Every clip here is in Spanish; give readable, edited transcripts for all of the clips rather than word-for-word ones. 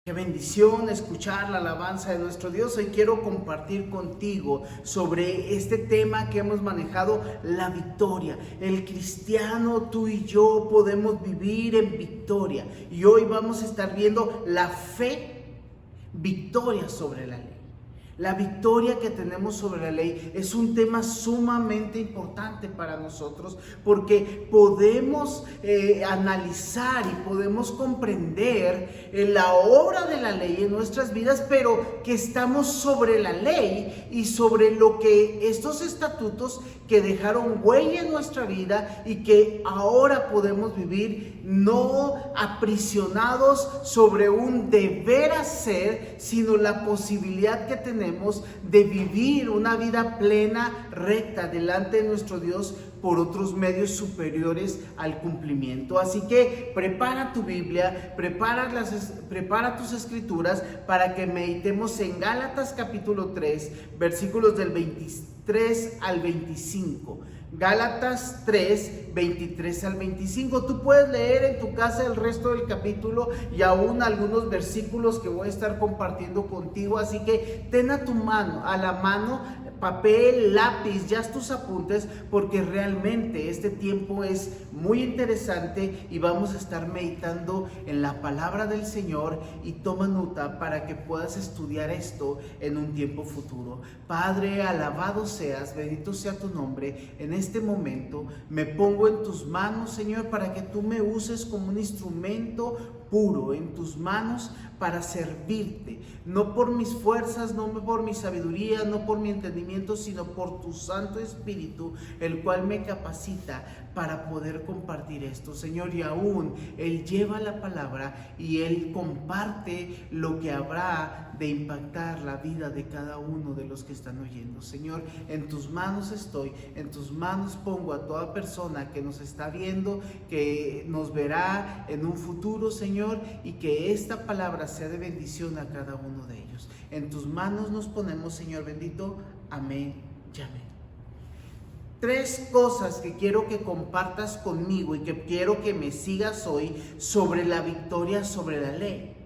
Qué bendición escuchar la alabanza de nuestro Dios. Hoy quiero compartir contigo sobre este tema que hemos manejado, la victoria. El cristiano, tú y yo podemos vivir en victoria. Y hoy vamos a estar viendo la fe, victoria sobre la ley. La victoria que tenemos sobre la ley es un tema sumamente importante para nosotros porque podemos analizar y podemos comprender la obra de la ley en nuestras vidas, pero que estamos sobre la ley y sobre lo que estos estatutos que dejaron huella en nuestra vida y que ahora podemos vivir no aprisionados sobre un deber hacer, sino la posibilidad que tenemos de vivir una vida plena, recta, delante de nuestro Dios por otros medios superiores al cumplimiento. Así que prepara tu Biblia, prepara tus escrituras para que meditemos en Gálatas capítulo 3, versículos del 23 al 25. Gálatas 3, 23 al 25. Tú puedes leer en tu casa el resto del capítulo y aún algunos versículos que voy a estar compartiendo contigo. Así que ten a la mano papel, lápiz, ya tus apuntes, porque realmente este tiempo es muy interesante y vamos a estar meditando en la palabra del Señor. Y toma nota para que puedas estudiar esto en un tiempo futuro. Padre, alabado seas, bendito sea tu nombre. En este momento me pongo en tus manos, Señor, para que tú me uses como un instrumento puro en tus manos para servirte, no por mis fuerzas, no por mi sabiduría, no por mi entendimiento, sino por tu Santo Espíritu, el cual me capacita para poder compartir esto, Señor. Y aún Él lleva la palabra y Él comparte lo que habrá de impactar la vida de cada uno de los que están oyendo. Señor, en tus manos estoy, en tus manos pongo a toda persona que nos está viendo, que nos verá en un futuro, Señor, y que esta palabra sea de bendición a cada uno de ellos. En tus manos nos ponemos, Señor bendito. Amén y amén. Tres cosas que quiero que compartas conmigo y que quiero que me sigas hoy sobre la victoria sobre la ley.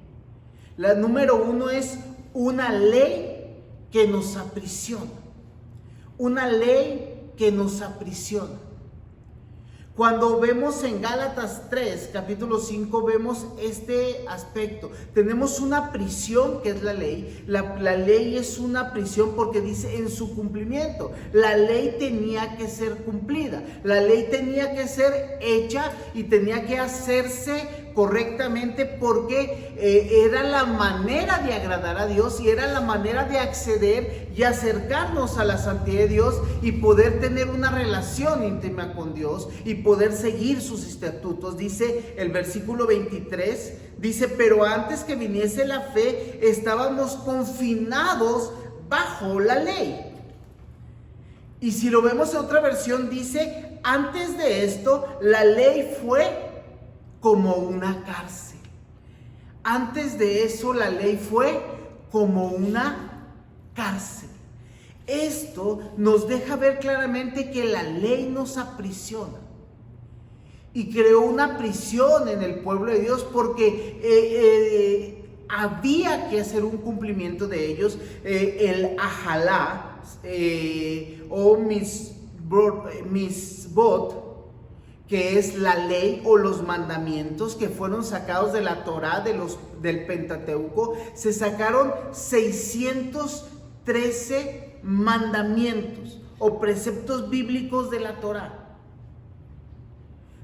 La número uno es una ley que nos aprisiona. Una ley que nos aprisiona. Cuando vemos en Gálatas 3, capítulo 5, vemos este aspecto. Tenemos una prisión que es la ley. La ley es una prisión porque dice en su cumplimiento. La ley tenía que ser cumplida. La ley tenía que ser hecha y tenía que hacerse correctamente porque era la manera de agradar a Dios y era la manera de acceder y acercarnos a la santidad de Dios y poder tener una relación íntima con Dios y poder seguir sus estatutos. Dice el versículo 23, dice: pero antes que viniese la fe, estábamos confinados bajo la ley. Y si lo vemos en otra versión, dice: antes de esto, la ley fue como una cárcel. Antes de eso, la ley fue como una cárcel. Esto nos deja ver claramente que la ley nos aprisiona. Y creó una prisión en el pueblo de Dios porque había que hacer un cumplimiento de ellos. El ajalá o misbot, que es la ley o los mandamientos que fueron sacados de la Torá, del Pentateuco. Se sacaron 613 mandamientos o preceptos bíblicos de la Torá.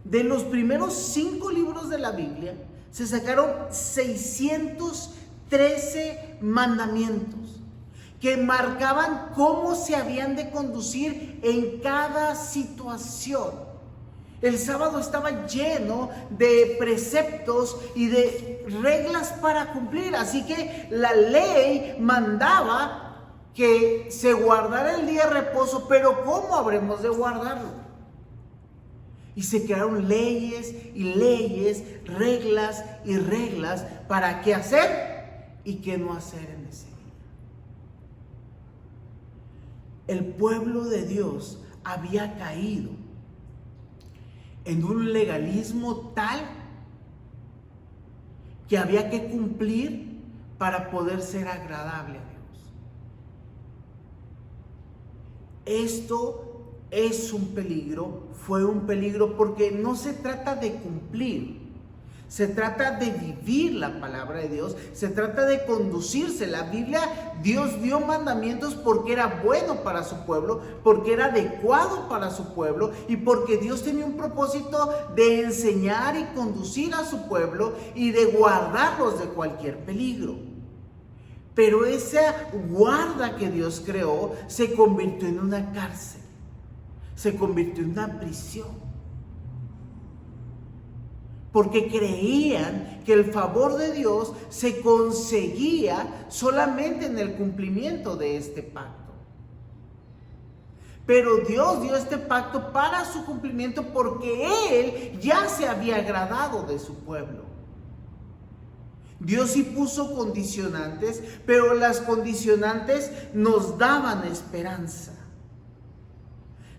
De los primeros 5 libros de la Biblia, se sacaron 613 mandamientos que marcaban cómo se habían de conducir en cada situación. El sábado estaba lleno de preceptos y de reglas para cumplir. Así que la ley mandaba que se guardara el día de reposo, pero ¿cómo habremos de guardarlo? Y se crearon leyes y leyes, reglas y reglas para qué hacer y qué no hacer en ese día. El pueblo de Dios había caído en un legalismo tal que había que cumplir para poder ser agradable a Dios. Esto es un peligro, fue un peligro, porque no se trata de cumplir. Se trata de vivir la palabra de Dios, se trata de conducirse. La Biblia, Dios dio mandamientos porque era bueno para su pueblo, porque era adecuado para su pueblo y porque Dios tenía un propósito de enseñar y conducir a su pueblo y de guardarlos de cualquier peligro. Pero esa guarda que Dios creó se convirtió en una cárcel, se convirtió en una prisión. Porque creían que el favor de Dios se conseguía solamente en el cumplimiento de este pacto. Pero Dios dio este pacto para su cumplimiento porque Él ya se había agradado de su pueblo. Dios sí puso condicionantes, pero las condicionantes nos daban esperanza.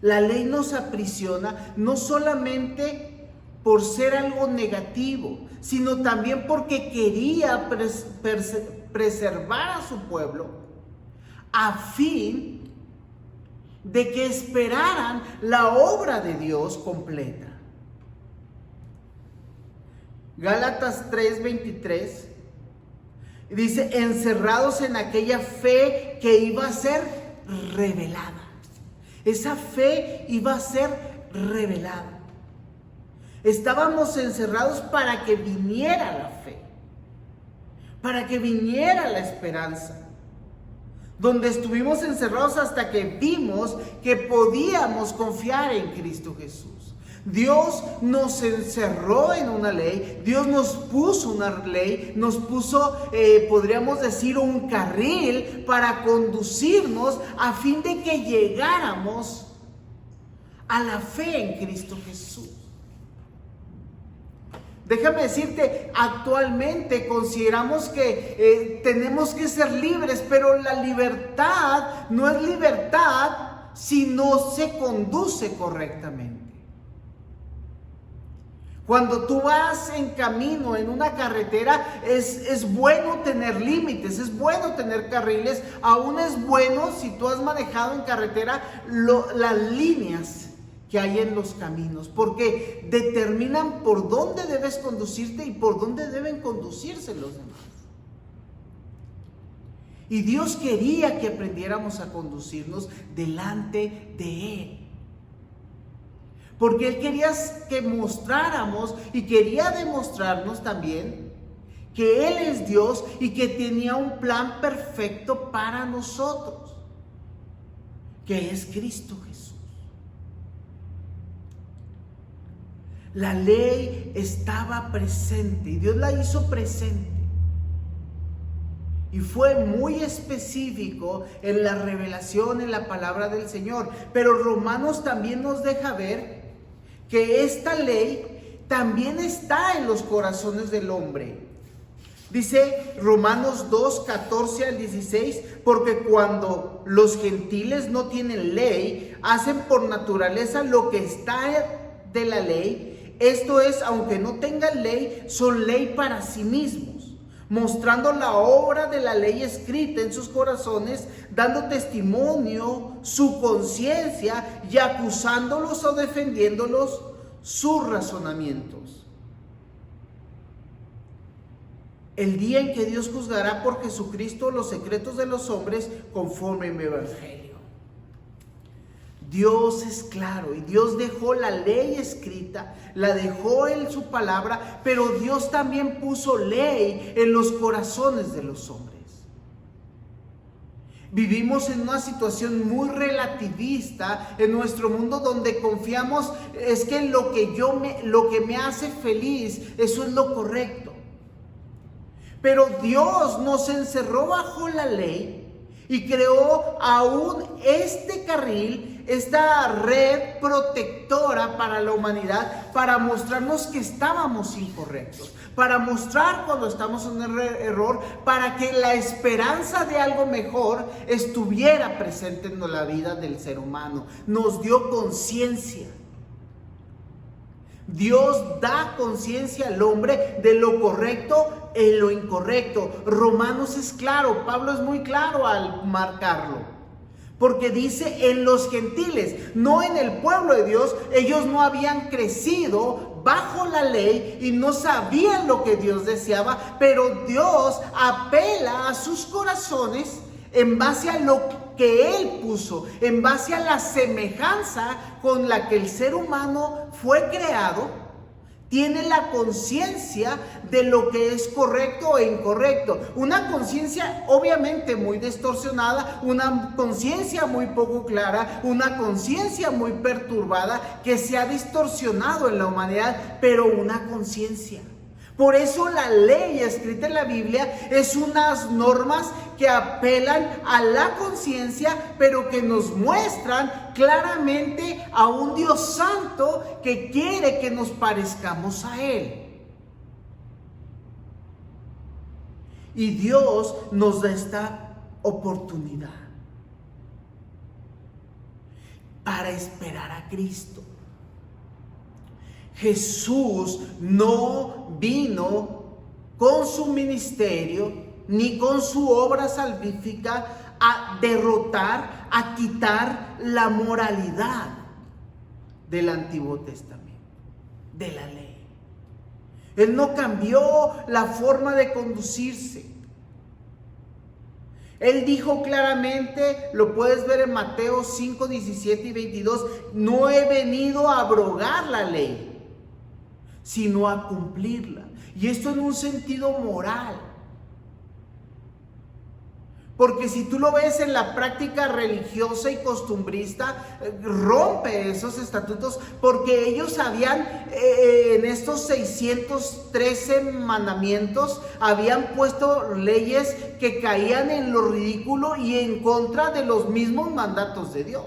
La ley nos aprisiona no solamente por ser algo negativo, sino también porque quería preservar a su pueblo a fin de que esperaran la obra de Dios completa. Gálatas 3:23 dice: encerrados en aquella fe que iba a ser revelada. Esa fe iba a ser revelada. Estábamos encerrados para que viniera la fe, para que viniera la esperanza. Donde estuvimos encerrados hasta que vimos que podíamos confiar en Cristo Jesús. Dios nos encerró en una ley, Dios nos puso una ley, nos puso, podríamos decir, un carril para conducirnos a fin de que llegáramos a la fe en Cristo Jesús. Déjame decirte, actualmente consideramos que tenemos que ser libres, pero la libertad no es libertad si no se conduce correctamente. Cuando tú vas en camino, en una carretera, es bueno tener límites, es bueno tener carriles, aún es bueno si tú has manejado en carretera las líneas que hay en los caminos, porque determinan por dónde debes conducirte y por dónde deben conducirse los demás. Y Dios quería que aprendiéramos a conducirnos delante de Él, porque Él quería que mostráramos y quería demostrarnos también que Él es Dios y que tenía un plan perfecto para nosotros, que es Cristo Jesús. La ley estaba presente y Dios la hizo presente. Y fue muy específico en la revelación, en la palabra del Señor. Pero Romanos también nos deja ver que esta ley también está en los corazones del hombre. Dice Romanos 2, 14 al 16, porque cuando los gentiles no tienen ley, hacen por naturaleza lo que está de la ley. Esto es, aunque no tengan ley, son ley para sí mismos, mostrando la obra de la ley escrita en sus corazones, dando testimonio su conciencia y acusándolos o defendiéndolos sus razonamientos. El día en que Dios juzgará por Jesucristo los secretos de los hombres conforme a mi evangelio. Dios es claro y Dios dejó la ley escrita, la dejó en su palabra, pero Dios también puso ley en los corazones de los hombres. Vivimos en una situación muy relativista en nuestro mundo donde confiamos es que lo que me hace feliz, eso es lo correcto. Pero Dios nos encerró bajo la ley y creó aún este carril, esta red protectora para la humanidad, para mostrarnos que estábamos incorrectos, para mostrar cuando estamos en un error, para que la esperanza de algo mejor estuviera presente en la vida del ser humano. Nos dio conciencia. Dios da conciencia al hombre de lo correcto en lo incorrecto. Romanos es claro, Pablo es muy claro al marcarlo, porque dice en los gentiles, no en el pueblo de Dios. Ellos no habían crecido bajo la ley y no sabían lo que Dios deseaba, pero Dios apela a sus corazones en base a lo que Él puso, en base a la semejanza con la que el ser humano fue creado. Tiene la conciencia de lo que es correcto e incorrecto. Una conciencia obviamente muy distorsionada, una conciencia muy poco clara, una conciencia muy perturbada que se ha distorsionado en la humanidad, pero una conciencia. Por eso la ley escrita en la Biblia es unas normas que apelan a la conciencia, pero que nos muestran claramente a un Dios santo que quiere que nos parezcamos a Él. Y Dios nos da esta oportunidad para esperar a Cristo. Jesús no vino con su ministerio ni con su obra salvífica a derrotar, a quitar la moralidad del Antiguo Testamento, de la ley. Él no cambió la forma de conducirse. Él dijo claramente, lo puedes ver en Mateo 5, 17 y 22, no he venido a abrogar la ley, sino a cumplirla. Y esto en un sentido moral. Porque si tú lo ves en la práctica religiosa y costumbrista, rompe esos estatutos, porque ellos habían, en estos 613 mandamientos, habían puesto leyes que caían en lo ridículo y en contra de los mismos mandatos de Dios.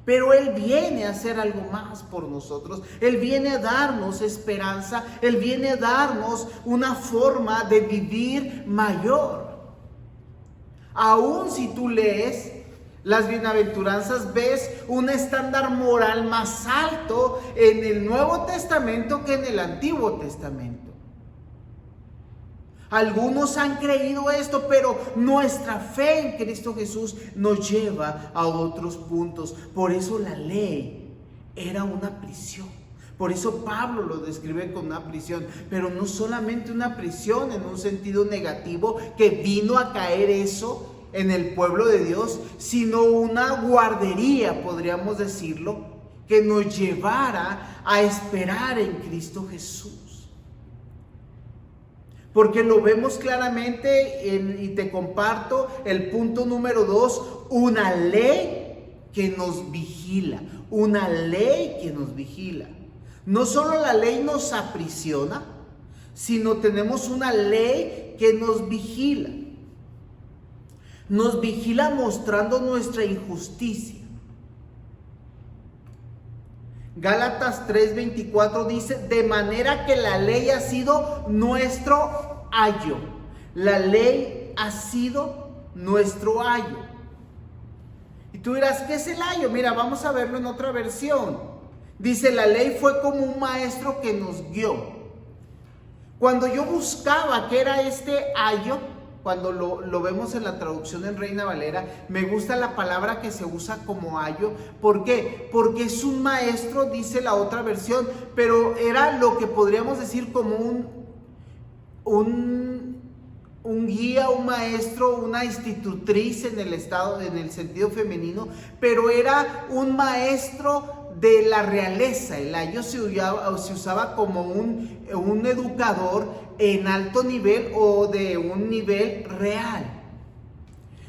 Pero Él viene a hacer algo más por nosotros. Él viene a darnos esperanza. Él viene a darnos una forma de vivir mayor. Aún si tú lees las bienaventuranzas, ves un estándar moral más alto en el Nuevo Testamento que en el Antiguo Testamento. Algunos han creído esto, pero nuestra fe en Cristo Jesús nos lleva a otros puntos. Por eso la ley era una prisión. Por eso Pablo lo describe como una prisión, pero no solamente una prisión en un sentido negativo, que vino a caer eso en el pueblo de Dios, sino una guardería, podríamos decirlo, que nos llevara a esperar en Cristo Jesús. Porque lo vemos claramente y te comparto el punto número 2, una ley que nos vigila, una ley que nos vigila. No solo la ley nos aprisiona, sino tenemos una ley que nos vigila. Nos vigila mostrando nuestra injusticia. Gálatas 3:24 dice, de manera que la ley ha sido nuestro ayo. La ley ha sido nuestro ayo. Y tú dirás, ¿qué es el ayo? Mira, vamos a verlo en otra versión. Dice, la ley fue como un maestro que nos guió. Cuando yo buscaba qué era este ayo, cuando lo vemos en la traducción en Reina Valera, me gusta la palabra que se usa como ayo. ¿Por qué? Porque es un maestro, dice la otra versión, pero era lo que podríamos decir como un guía, un maestro, una institutriz en el sentido femenino, pero era un maestro de la realeza. El ayo se usaba como un educador en alto nivel o de un nivel real.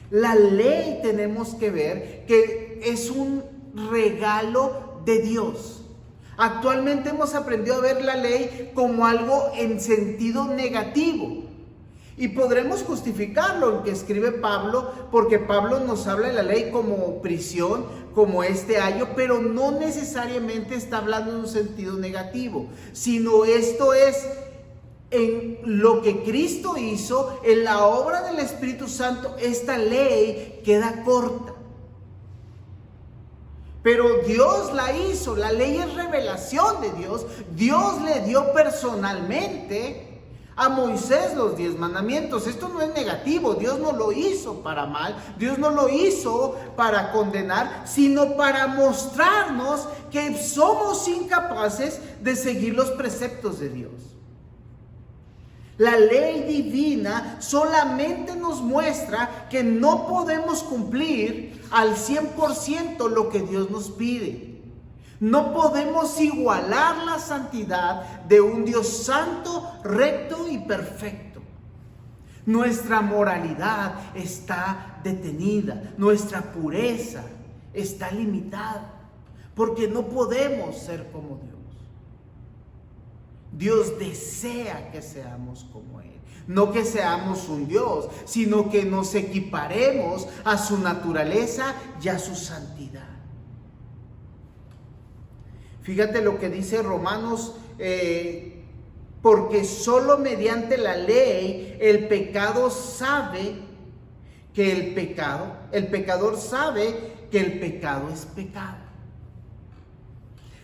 La ley, tenemos que ver que es un regalo de Dios. Actualmente hemos aprendido a ver la ley como algo en sentido negativo. Y podremos justificarlo en que escribe Pablo, porque Pablo nos habla de la ley como prisión, como este ayo, pero no necesariamente está hablando en un sentido negativo, sino esto es en lo que Cristo hizo, en la obra del Espíritu Santo. Esta ley queda corta. pero Dios la hizo. La ley es revelación de Dios. Dios le dio personalmente a Moisés los 10 mandamientos. Esto no es negativo. Dios no lo hizo para mal. Dios no lo hizo para condenar, sino para mostrarnos que somos incapaces de seguir los preceptos de Dios. La ley divina solamente nos muestra que no podemos cumplir al 100% lo que Dios nos pide. No podemos igualar la santidad de un Dios santo, recto y perfecto. Nuestra moralidad está detenida, nuestra pureza está limitada, porque no podemos ser como Dios. Dios desea que seamos como Él. No que seamos un Dios, sino que nos equiparemos a su naturaleza y a su santidad. Fíjate lo que dice Romanos, porque solo mediante la ley el pecador sabe que el pecador sabe que el pecado es pecado.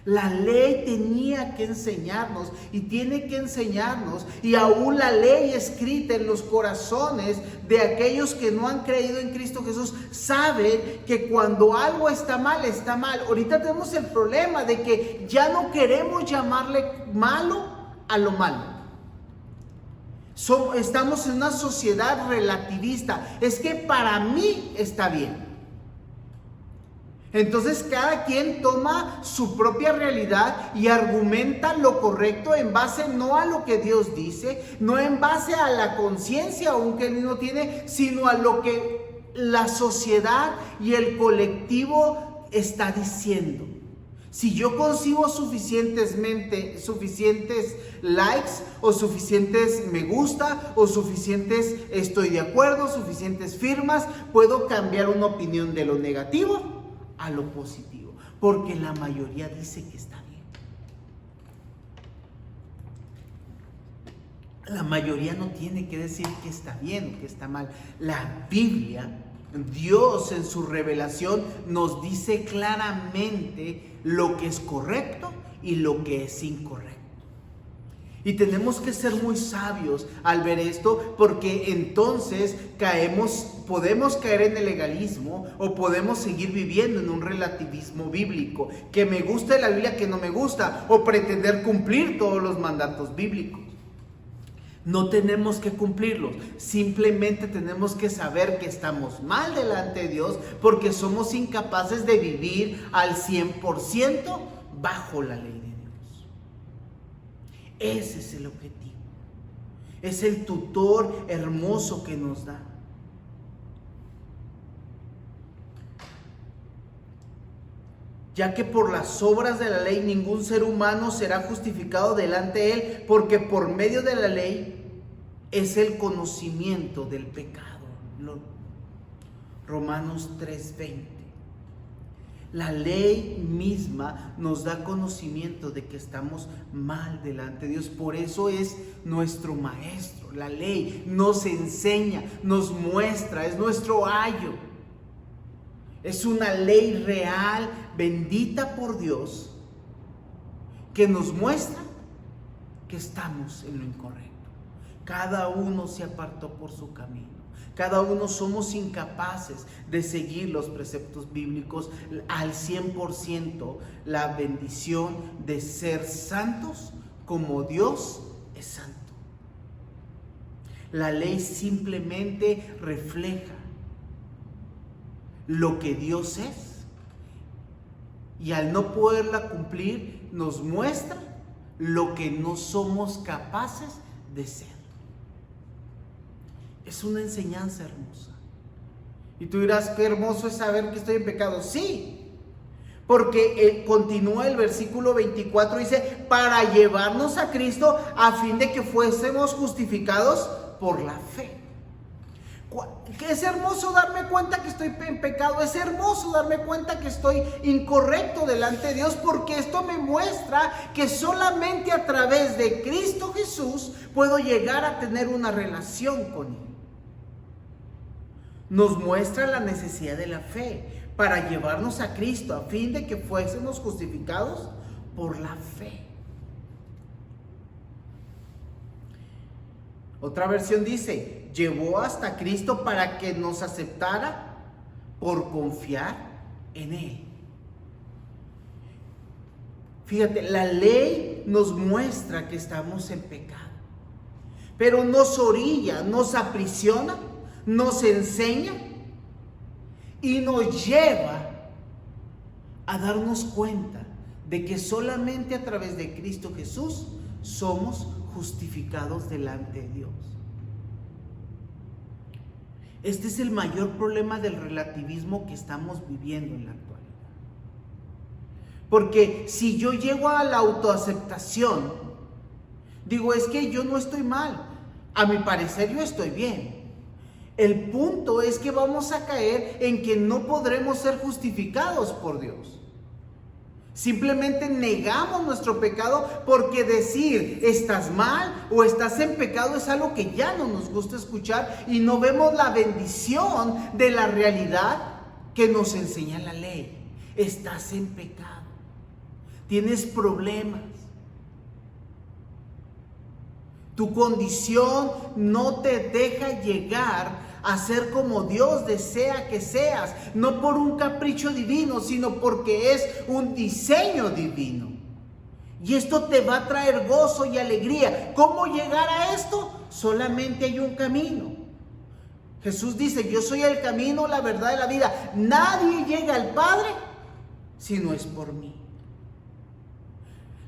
La ley tenía que enseñarnos y tiene que enseñarnos, y aún la ley escrita en los corazones de aquellos que no han creído en Cristo Jesús saben que cuando algo está mal, está mal. Ahorita tenemos el problema de que ya no queremos llamarle malo a lo malo. Estamos en una sociedad relativista. Es que para mí está bien. Entonces cada quien toma su propia realidad y argumenta lo correcto en base no a lo que Dios dice, no en base a la conciencia aún que él no tiene, sino a lo que la sociedad y el colectivo está diciendo. Si yo consigo suficientes likes o suficientes me gusta o suficientes estoy de acuerdo, suficientes firmas, puedo cambiar una opinión de lo negativo a lo positivo, porque la mayoría dice que está bien. La mayoría no tiene que decir que está bien o que está mal. La Biblia, Dios en su revelación nos dice claramente lo que es correcto y lo que es incorrecto. Y tenemos que ser muy sabios al ver esto, porque entonces podemos caer en el legalismo o podemos seguir viviendo en un relativismo bíblico, que me gusta de la Biblia, que no me gusta, o pretender cumplir todos los mandatos bíblicos. No tenemos que cumplirlos, simplemente tenemos que saber que estamos mal delante de Dios porque somos incapaces de vivir al 100% bajo la ley de Dios. Ese es el objetivo. Es el tutor hermoso que nos da. Ya que por las obras de la ley ningún ser humano será justificado delante de él, porque por medio de la ley es el conocimiento del pecado. Romanos 3:20. La ley misma nos da conocimiento de que estamos mal delante de Dios. Por eso es nuestro maestro. La ley nos enseña, nos muestra, es nuestro ayo. Es una ley real, bendita por Dios, que nos muestra que estamos en lo incorrecto. Cada uno se apartó por su camino. Cada uno somos incapaces de seguir los preceptos bíblicos al 100%, la bendición de ser santos como Dios es santo. La ley simplemente refleja lo que Dios es, y al no poderla cumplir nos muestra lo que no somos capaces de ser. Es una enseñanza hermosa. Y tú dirás, qué hermoso es saber que estoy en pecado. Sí, porque continúa el versículo 24, dice, para llevarnos a Cristo a fin de que fuésemos justificados por la fe. Es hermoso darme cuenta que estoy en pecado, es hermoso darme cuenta que estoy incorrecto delante de Dios, porque esto me muestra que solamente a través de Cristo Jesús puedo llegar a tener una relación con Él. Nos muestra la necesidad de la fe, para llevarnos a Cristo, a fin de que fuésemos justificados por la fe. Otra versión dice, llevó hasta Cristo para que nos aceptara por confiar en Él. Fíjate, la ley nos muestra que estamos en pecado, pero nos orilla, nos aprisiona, nos enseña y nos lleva a darnos cuenta de que solamente a través de Cristo Jesús somos justificados delante de Dios. Este es el mayor problema del relativismo que estamos viviendo en la actualidad. Porque si yo llego a la autoaceptación, digo, es que yo no estoy mal, a mi parecer yo estoy bien. El punto es que vamos a caer en que no podremos ser justificados por Dios. Simplemente negamos nuestro pecado, porque decir estás mal o estás en pecado es algo que ya no nos gusta escuchar, y no vemos la bendición de la realidad que nos enseña la ley. Estás en pecado, tienes problemas, tu condición no te deja llegar a ser como Dios desea que seas, no por un capricho divino, sino porque es un diseño divino. Y esto te va a traer gozo y alegría. ¿Cómo llegar a esto? Solamente hay un camino. Jesús dice, yo soy el camino, la verdad y la vida. Nadie llega al Padre si no es por mí.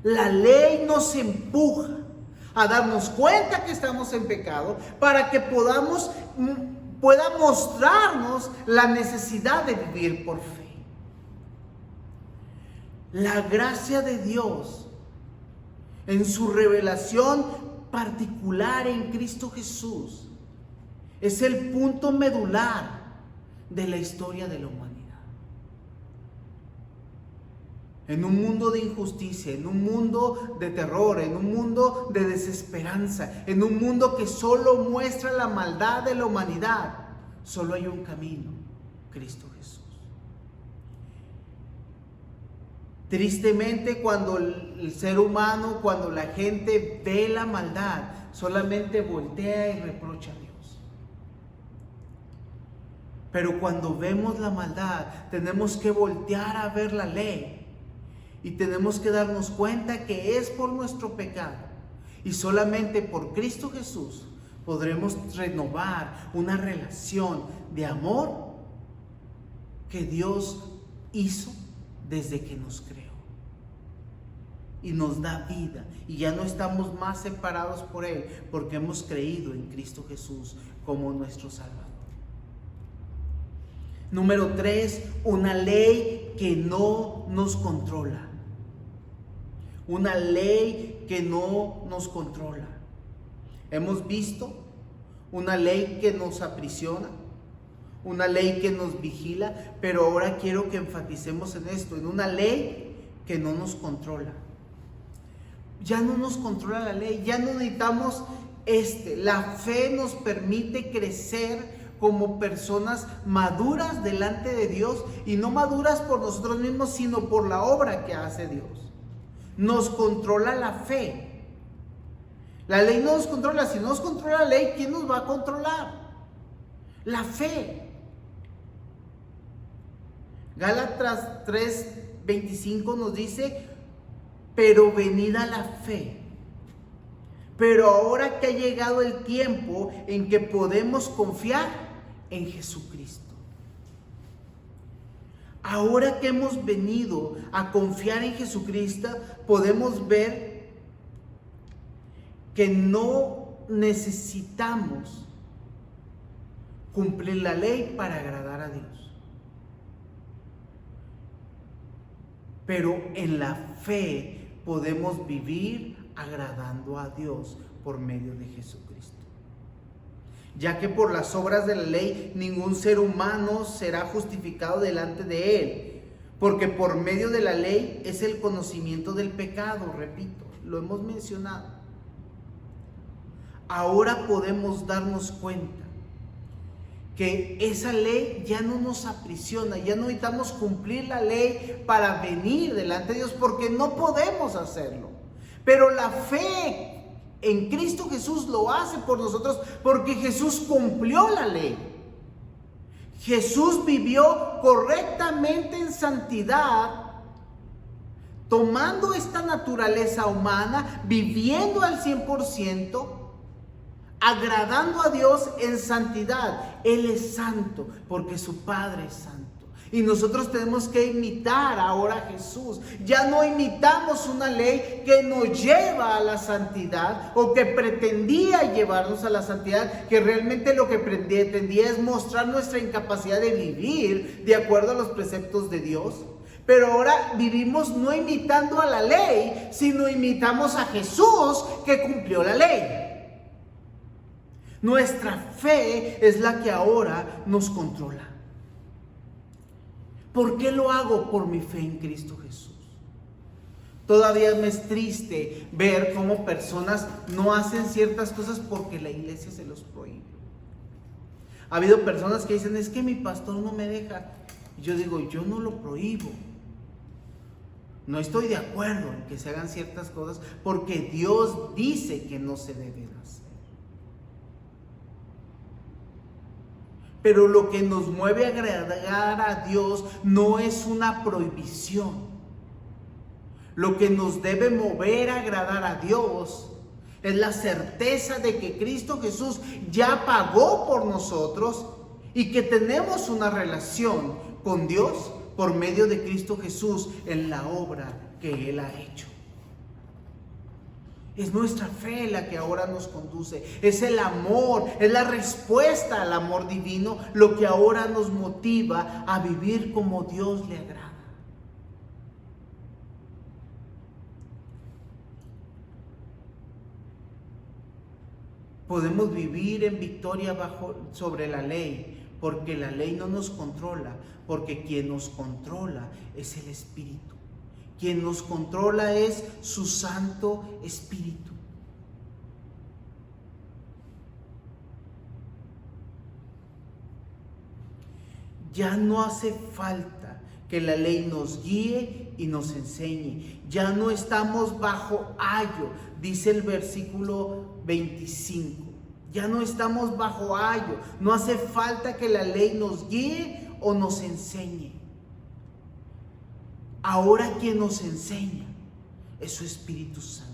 La ley nos empuja a darnos cuenta que estamos en pecado, para que pueda mostrarnos la necesidad de vivir por fe. La gracia de Dios, en su revelación particular en Cristo Jesús, es el punto medular de la historia de la humanidad. En un mundo de injusticia, en un mundo de terror, en un mundo de desesperanza, en un mundo que solo muestra la maldad de la humanidad, solo hay un camino: Cristo Jesús. Tristemente, cuando el ser humano, cuando la gente ve la maldad, solamente voltea y reprocha a Dios. Pero cuando vemos la maldad, tenemos que voltear a ver la ley. Y tenemos que darnos cuenta que es por nuestro pecado, y solamente por Cristo Jesús podremos renovar una relación de amor que Dios hizo desde que nos creó. Y nos da vida, y ya no estamos más separados por Él, porque hemos creído en Cristo Jesús como nuestro Salvador. Número 3, una ley que no nos controla. Una ley que no nos controla. Hemos visto una ley que nos aprisiona, una ley que nos vigila, pero ahora quiero que enfaticemos en esto, en una ley que no nos controla. Ya no nos controla la ley, ya no necesitamos la fe nos permite crecer como personas maduras delante de Dios, y no maduras por nosotros mismos, sino por la obra que hace Dios. Nos controla la fe. La ley no nos controla. Si no nos controla la ley, ¿quién nos va a controlar? La fe. Gálatas 3:25 nos dice, pero venida la fe. Pero ahora que ha llegado el tiempo en que podemos confiar en Jesucristo. Ahora que hemos venido a confiar en Jesucristo, podemos ver que no necesitamos cumplir la ley para agradar a Dios. Pero en la fe podemos vivir agradando a Dios por medio de Jesucristo. Ya que por las obras de la ley ningún ser humano será justificado delante de Él, porque por medio de la ley es el conocimiento del pecado, repito, lo hemos mencionado. Ahora podemos darnos cuenta que esa ley ya no nos aprisiona, ya no necesitamos cumplir la ley para venir delante de Dios, porque no podemos hacerlo. Pero la fe en Cristo Jesús lo hace por nosotros, porque Jesús cumplió la ley. Jesús vivió correctamente en santidad, tomando esta naturaleza humana, viviendo al 100%, agradando a Dios en santidad. Él es santo porque su Padre es santo. Y nosotros tenemos que imitar ahora a Jesús. Ya no imitamos una ley que nos lleva a la santidad o que pretendía llevarnos a la santidad, que realmente lo que pretendía es mostrar nuestra incapacidad de vivir de acuerdo a los preceptos de Dios. Pero ahora vivimos no imitando a la ley, sino imitamos a Jesús que cumplió la ley. Nuestra fe es la que ahora nos controla. ¿Por qué lo hago? Por mi fe en Cristo Jesús. Todavía me es triste ver cómo personas no hacen ciertas cosas porque la iglesia se los prohíbe. Ha habido personas que dicen, es que mi pastor no me deja. Yo digo, yo no lo prohíbo. No estoy de acuerdo en que se hagan ciertas cosas porque Dios dice que no se deben hacer. Pero lo que nos mueve a agradar a Dios no es una prohibición. Lo que nos debe mover a agradar a Dios es la certeza de que Cristo Jesús ya pagó por nosotros y que tenemos una relación con Dios por medio de Cristo Jesús en la obra que Él ha hecho. Es nuestra fe la que ahora nos conduce. Es el amor, es la respuesta al amor divino lo que ahora nos motiva a vivir como Dios le agrada. Podemos vivir en victoria sobre la ley, porque la ley no nos controla, porque quien nos controla es el Espíritu. Quien nos controla es su Santo Espíritu. Ya no hace falta que la ley nos guíe y nos enseñe. Ya no estamos bajo ayo, dice el versículo 25. Ya no estamos bajo ayo. No hace falta que la ley nos guíe o nos enseñe. Ahora quien nos enseña es su Espíritu Santo.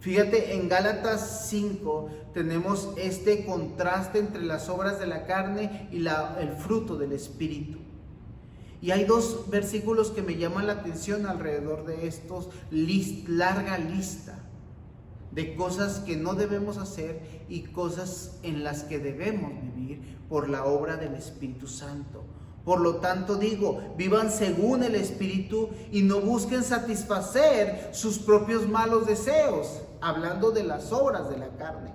Fíjate, en Gálatas 5 tenemos este contraste entre las obras de la carne y el fruto del Espíritu. Y hay dos versículos que me llaman la atención alrededor de estos, larga lista de cosas que no debemos hacer y cosas en las que debemos vivir por la obra del Espíritu Santo. Por lo tanto digo, vivan según el Espíritu y no busquen satisfacer sus propios malos deseos, hablando de las obras de la carne.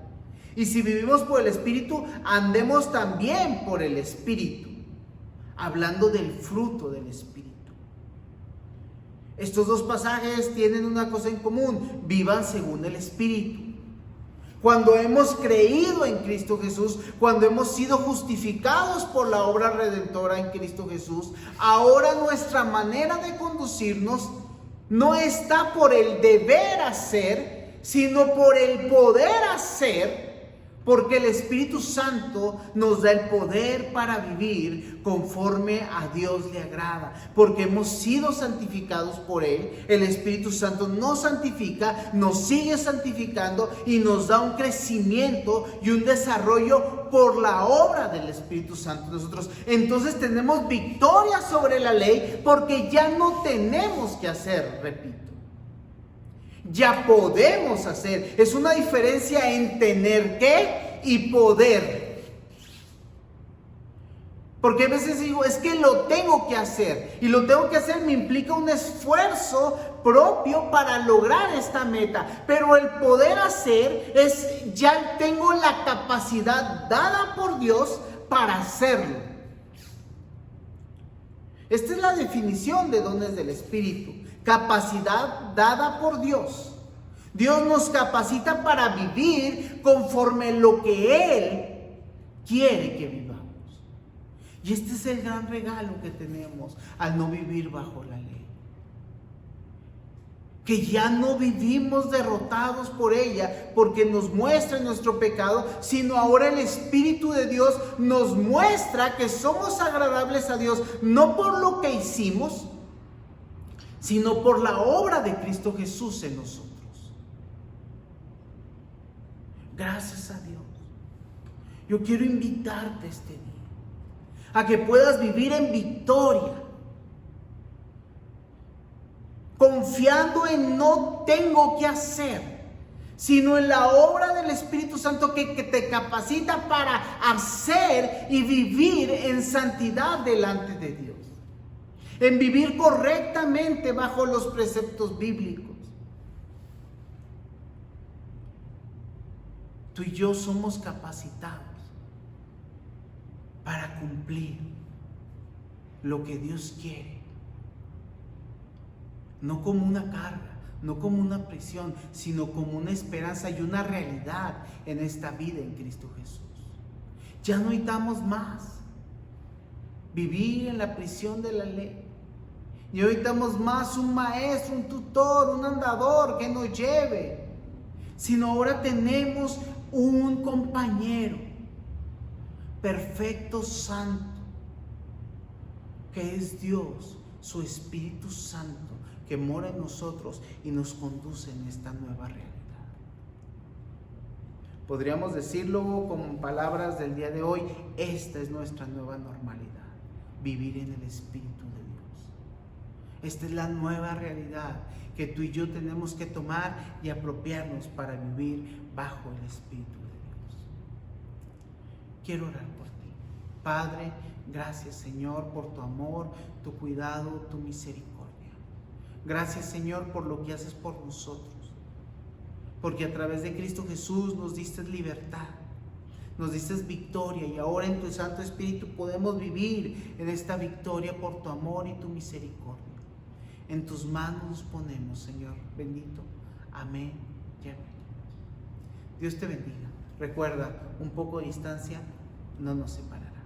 Y si vivimos por el Espíritu, andemos también por el Espíritu, hablando del fruto del Espíritu. Estos dos pasajes tienen una cosa en común: vivan según el Espíritu. Cuando hemos creído en Cristo Jesús, cuando hemos sido justificados por la obra redentora en Cristo Jesús, ahora nuestra manera de conducirnos no está por el deber hacer, sino por el poder hacer, porque el Espíritu Santo nos da el poder para vivir conforme a Dios le agrada, porque hemos sido santificados por Él. El Espíritu Santo nos santifica, nos sigue santificando y nos da un crecimiento y un desarrollo por la obra del Espíritu Santo. Nosotros entonces tenemos victoria sobre la ley, porque ya no tenemos que hacer, repito. Ya podemos hacer. Es una diferencia en tener que y poder. Porque a veces digo, es que lo tengo que hacer. Y lo tengo que hacer me implica un esfuerzo propio para lograr esta meta. Pero el poder hacer es, ya tengo la capacidad dada por Dios para hacerlo. Esta es la definición de dones del Espíritu. Capacidad dada por Dios. Dios nos capacita para vivir conforme lo que Él quiere que vivamos. Y este es el gran regalo que tenemos al no vivir bajo la ley. Que ya no vivimos derrotados por ella porque nos muestra nuestro pecado, sino ahora el Espíritu de Dios nos muestra que somos agradables a Dios, no por lo que hicimos, sino por la obra de Cristo Jesús en nosotros. Gracias a Dios. Yo quiero invitarte este día a que puedas vivir en victoria, confiando en no tengo que hacer, sino en la obra del Espíritu Santo que te capacita para hacer y vivir en santidad delante de Dios, en vivir correctamente bajo los preceptos bíblicos. Tú y yo somos capacitados para cumplir lo que Dios quiere. No como una carga, no como una prisión, sino como una esperanza y una realidad en esta vida en Cristo Jesús. Ya no necesitamos más vivir en la prisión de la ley. Y hoy necesitamos más un maestro, un tutor, un andador que nos lleve. Sino ahora tenemos un compañero perfecto, santo, que es Dios, su Espíritu Santo, que mora en nosotros y nos conduce en esta nueva realidad. Podríamos decirlo con palabras del día de hoy: esta es nuestra nueva normalidad, vivir en el Espíritu de Dios. Esta es la nueva realidad que tú y yo tenemos que tomar y apropiarnos para vivir bajo el Espíritu de Dios. Quiero orar por ti. Padre, gracias, Señor, por tu amor, tu cuidado, tu misericordia. Gracias, Señor, por lo que haces por nosotros, porque a través de Cristo Jesús nos diste libertad, nos diste victoria, y ahora en tu Santo Espíritu podemos vivir en esta victoria por tu amor y tu misericordia. En tus manos nos ponemos, Señor bendito. Amén y amén. Dios te bendiga. Recuerda, un poco de distancia no nos separará.